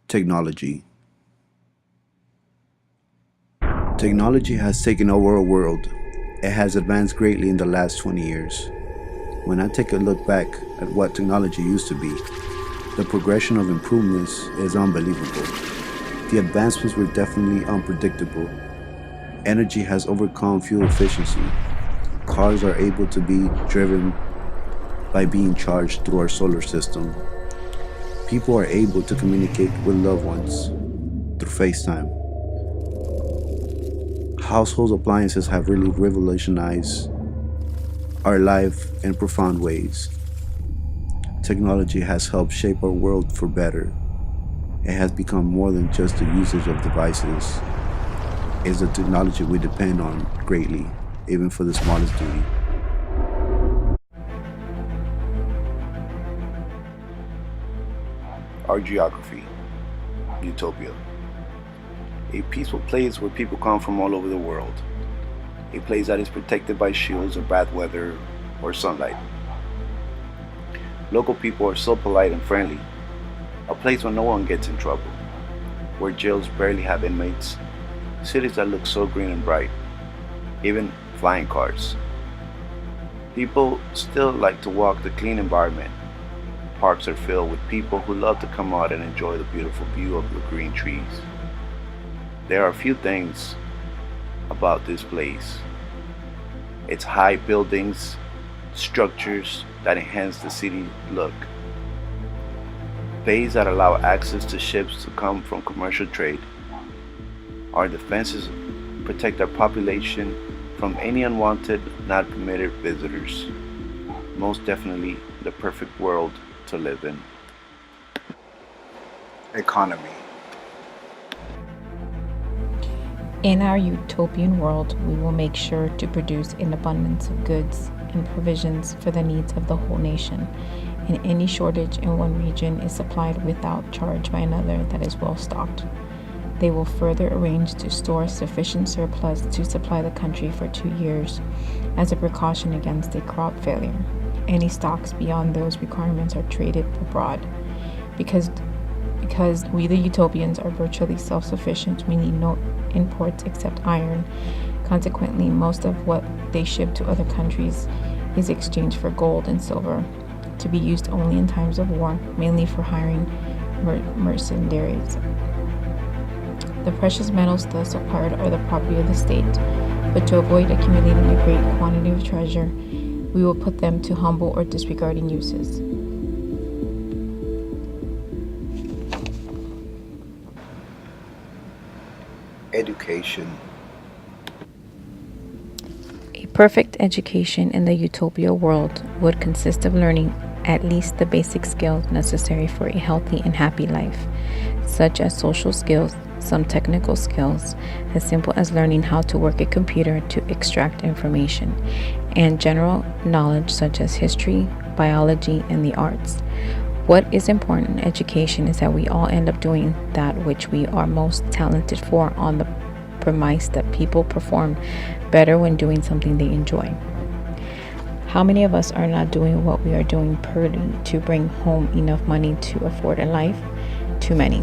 Technology. Technology has taken over our world. It has advanced greatly in the last 20 years. When I take a look back at what technology used to be, the progression of improvements is unbelievable. The advancements were definitely unpredictable. Energy has overcome fuel efficiency. Cars are able to be driven by being charged through our solar system. People are able to communicate with loved ones through FaceTime. Household appliances have really revolutionized our life in profound ways. Technology has helped shape our world for better. It has become more than just the usage of devices. It's the technology we depend on greatly, even for the smallest duty. Our geography, Utopia. A peaceful place where people come from all over the world. A place that is protected by shields of bad weather or sunlight. Local people are so polite and friendly. A place where no one gets in trouble. Where jails barely have inmates. Cities that look so green and bright. Even flying cars. People still like to walk the clean environment. Parks are filled with people who love to come out and enjoy the beautiful view of the green trees. There are a few things about this place. Its high buildings, structures that enhance the city look, bays that allow access to ships to come from commercial trade. Our defenses protect our population from any unwanted, not permitted visitors. Most definitely the perfect world to live in. Economy. In our utopian world, we will make sure to produce an abundance of goods and provisions for the needs of the whole nation, and any shortage in one region is supplied without charge by another that is well stocked. They will further arrange to store sufficient surplus to supply the country for 2 years as a precaution against a crop failure. Any stocks beyond those requirements are traded abroad. Because we the utopians are virtually self-sufficient, we need no imports except iron. Consequently, most of what they ship to other countries is exchanged for gold and silver, to be used only in times of war, mainly for hiring mercenaries. The precious metals thus acquired are the property of the state, but to avoid accumulating a great quantity of treasure, we will put them to humble or disregarding uses. Education. A perfect education in the utopia world would consist of learning at least the basic skills necessary for a healthy and happy life, such as social skills, some technical skills, as simple as learning how to work a computer to extract information, and general knowledge such as history, biology, and the arts. What is important in education is that we all end up doing that which we are most talented for, on the premise that people perform better when doing something they enjoy. How many of us are not doing what we are doing purely to bring home enough money to afford a life? Too many.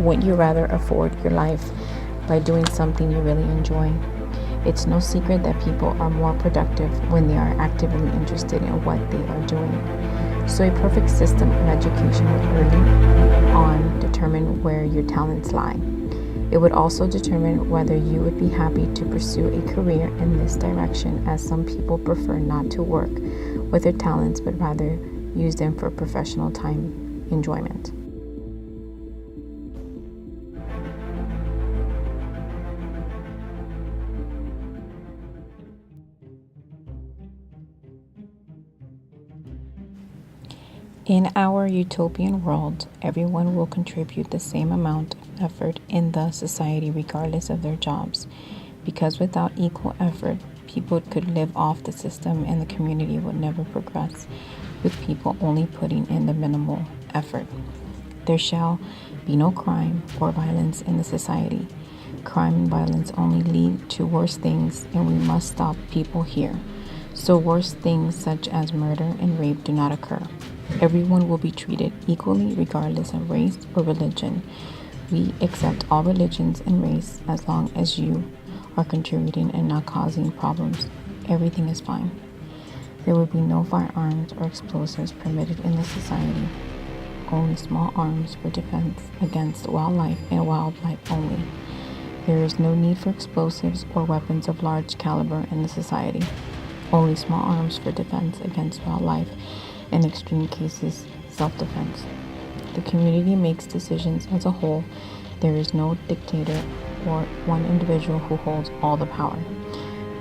Wouldn't you rather afford your life by doing something you really enjoy? It's no secret that people are more productive when they are actively interested in what they are doing. So a perfect system of education would early on determine where your talents lie. It would also determine whether you would be happy to pursue a career in this direction, as some people prefer not to work with their talents but rather use them for professional time enjoyment. In our utopian world, everyone will contribute the same amount of effort in the society regardless of their jobs, because without equal effort, people could live off the system and the community would never progress, with people only putting in the minimal effort. There shall be no crime or violence in the society. Crime and violence only lead to worse things, and we must stop people here. so worse things such as murder and rape do not occur. Everyone will be treated equally regardless of race or religion. We accept all religions and race as long as you are contributing and not causing problems. Everything is fine. There will be no firearms or explosives permitted in the society. Only small arms for defense against wildlife and wildlife only. There is no need for explosives or weapons of large caliber in the society. Only small arms for defense against wildlife and extreme cases, self-defense. The community makes decisions as a whole. There is no dictator or one individual who holds all the power.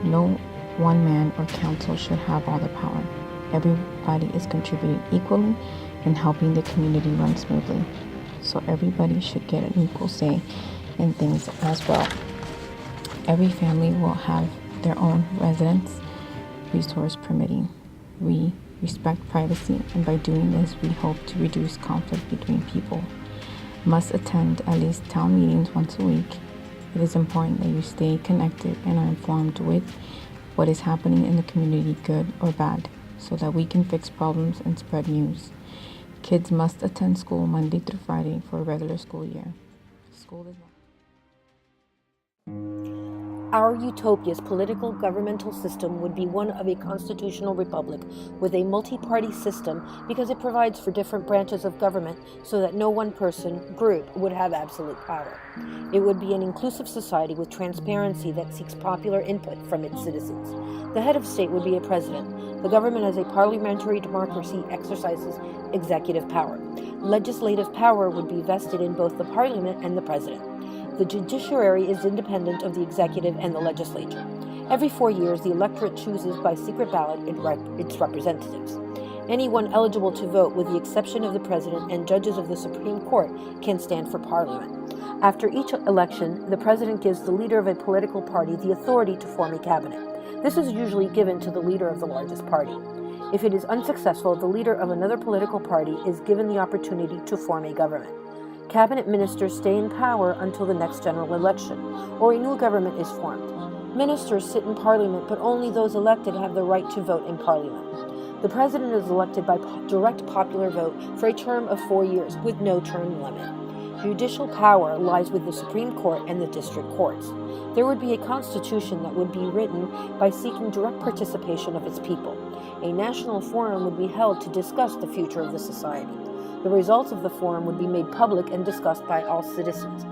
No one man or council should have all the power. Everybody is contributing equally and helping the community run smoothly. So everybody should get an equal say in things as well. Every family will have their own residence, resource permitting. We respect privacy, and by doing this, we hope to reduce conflict between people. Must attend at least town meetings once a week. It is important that you stay connected and are informed with what is happening in the community, good or bad, so that we can fix problems and spread news. Kids must attend school Monday through Friday for a regular school year. School is Our Utopia's political governmental system would be one of a constitutional republic with a multi-party system because it provides for different branches of government so that no one person, group, would have absolute power. It would be an inclusive society with transparency that seeks popular input from its citizens. The head of state would be a president. The government as a parliamentary democracy exercises executive power. Legislative power would be vested in both the parliament and the president. The judiciary is independent of the executive and the legislature. Every 4 years, the electorate chooses by secret ballot its representatives. Anyone eligible to vote, with the exception of the president and judges of the Supreme Court, can stand for parliament. After each election, the president gives the leader of a political party the authority to form a cabinet. This is usually given to the leader of the largest party. If it is unsuccessful, the leader of another political party is given the opportunity to form a government. Cabinet ministers stay in power until the next general election, or a new government is formed. Ministers sit in parliament, but only those elected have the right to vote in parliament. The president is elected by direct popular vote for a term of 4 years, with no term limit. Judicial power lies with the Supreme Court and the district courts. There would be a constitution that would be written by seeking direct participation of its people. A national forum would be held to discuss the future of the society. The results of the forum would be made public and discussed by all citizens.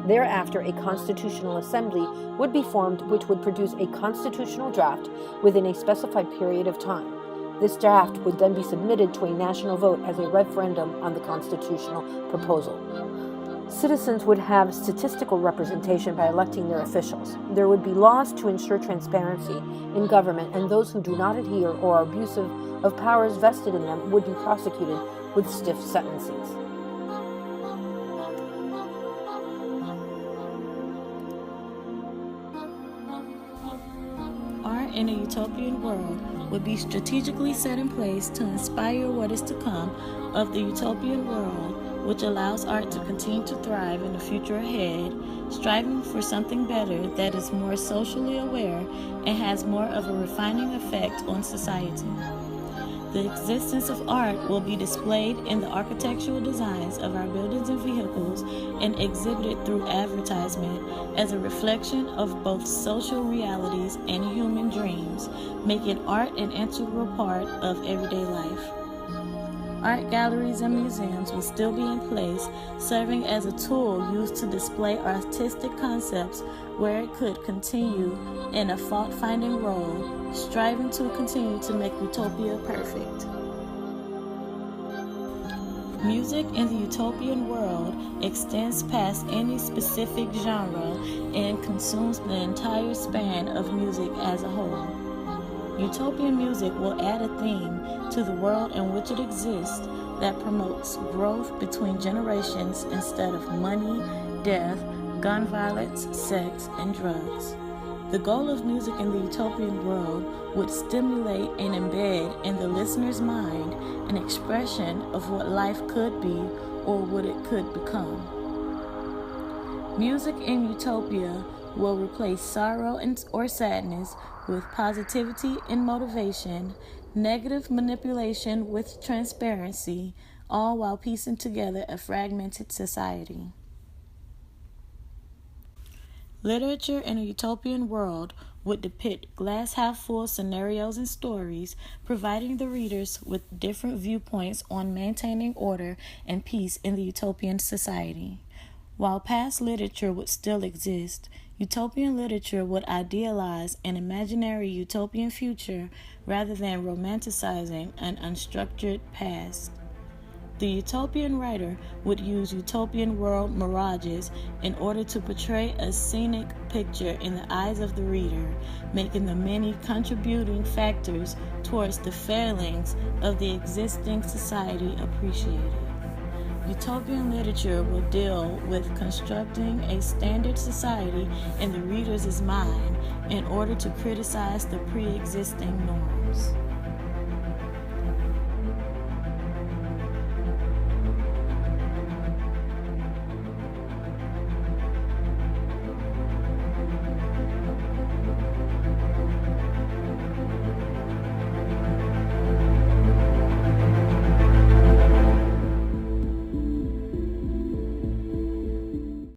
Thereafter, a constitutional assembly would be formed, which would produce a constitutional draft within a specified period of time. This draft would then be submitted to a national vote as a referendum on the constitutional proposal. Citizens would have statistical representation by electing their officials. There would be laws to ensure transparency in government, and those who do not adhere or are abusive of powers vested in them would be prosecuted with stiff sentences. Art in a utopian world would be strategically set in place to inspire what is to come of the utopian world, which allows art to continue to thrive in the future ahead, striving for something better that is more socially aware and has more of a refining effect on society. The existence of art will be displayed in the architectural designs of our buildings and vehicles and exhibited through advertisement as a reflection of both social realities and human dreams, making art an integral part of everyday life. Art galleries and museums will still be in place, serving as a tool used to display artistic concepts where it could continue in a fault-finding role, striving to continue to make utopia perfect. Music in the utopian world extends past any specific genre and consumes the entire span of music as a whole. Utopian music will add a theme to the world in which it exists that promotes growth between generations instead of money, death, gun violence, sex, and drugs. The goal of music in the utopian world would stimulate and embed in the listener's mind an expression of what life could be or what it could become. Music in utopia will replace sorrow or sadness with positivity and motivation, negative manipulation with transparency, all while piecing together a fragmented society. Literature in a utopian world would depict glass-half-full scenarios and stories, providing the readers with different viewpoints on maintaining order and peace in the utopian society. While past literature would still exist, utopian literature would idealize an imaginary utopian future rather than romanticizing an unstructured past. The utopian writer would use utopian world mirages in order to portray a scenic picture in the eyes of the reader, making the many contributing factors towards the failings of the existing society appreciated. Utopian literature will deal with constructing a standard society in the reader's mind in order to criticize the pre-existing norms.